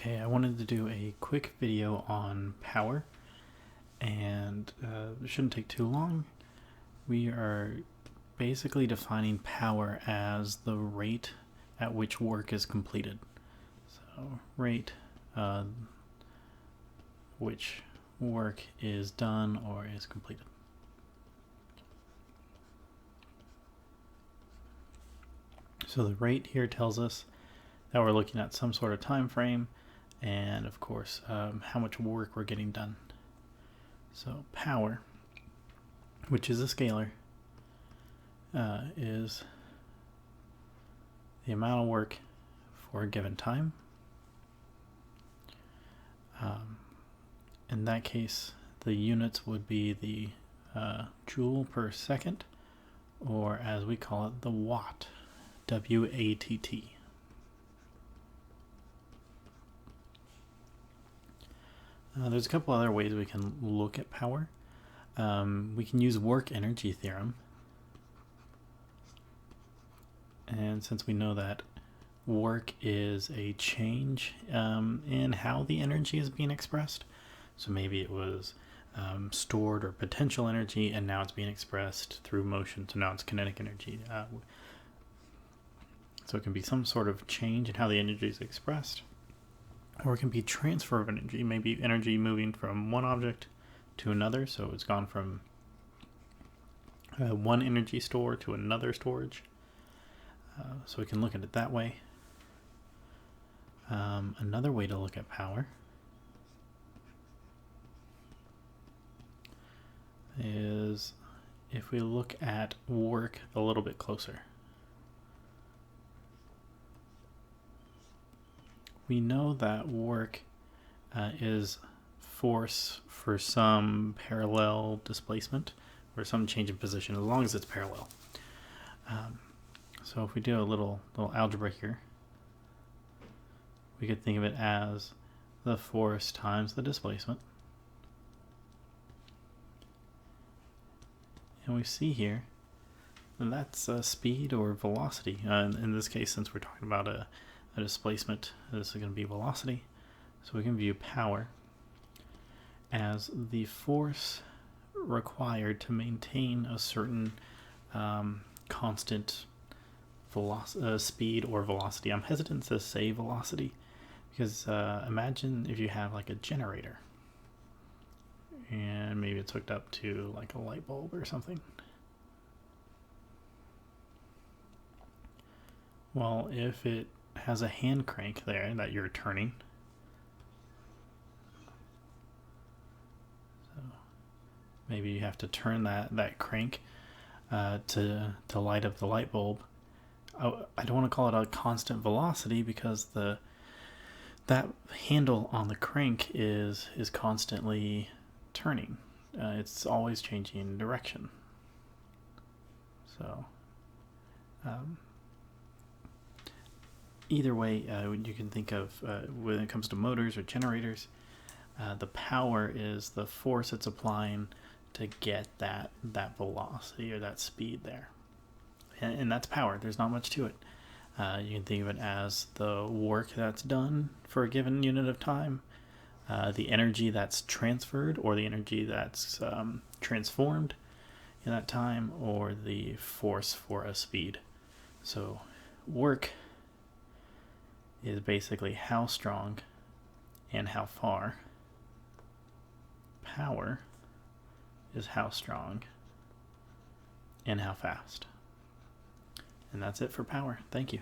Okay, I wanted to do a quick video on power, and it shouldn't take too long. We are basically defining power as the rate at which work is completed. So rate which work is done or is completed. So the rate here tells us that we're looking at some sort of time frame, and of course how much work we're getting done. So power, which is a scalar, is the amount of work for a given time. In that case, the units would be the joule per second, or as we call it, the watt, W-A-T-T. There's a couple other ways we can look at power. We can use work energy theorem. And since we know that work is a change in how the energy is being expressed, so maybe it was stored or potential energy and now it's being expressed through motion, so now it's kinetic energy. So it can be some sort of change in how the energy is expressed, or it can be transfer of energy, maybe energy moving from one object to another, so it's gone from one energy store to another storage. So we can look at it that way. Another way to look at power is if we look at work a little bit closer. We know that work is force for some parallel displacement or some change in position, as long as it's parallel. So if we do a little algebra here, we could think of it as the force times the displacement. And we see here that that's speed or velocity. In this case, since we're talking about a displacement, this is going to be velocity. So we can view power as the force required to maintain a certain constant speed or velocity. I'm hesitant to say velocity because imagine if you have like a generator and maybe it's hooked up to like a light bulb or something. Well, if it has a hand crank there that you're turning, so maybe you have to turn that crank to light up the light bulb. I don't want to call it a constant velocity because that handle on the crank is constantly turning. It's always changing direction. So either way, you can think of when it comes to motors or generators, the power is the force it's applying to get that velocity or that speed there. And that's power. There's not much to it. You can think of it as the work that's done for a given unit of time, the energy that's transferred or the energy that's transformed in that time, or the force for a speed. So work is basically how strong and how far. Power is how strong and how fast. And that's it for power. Thank you.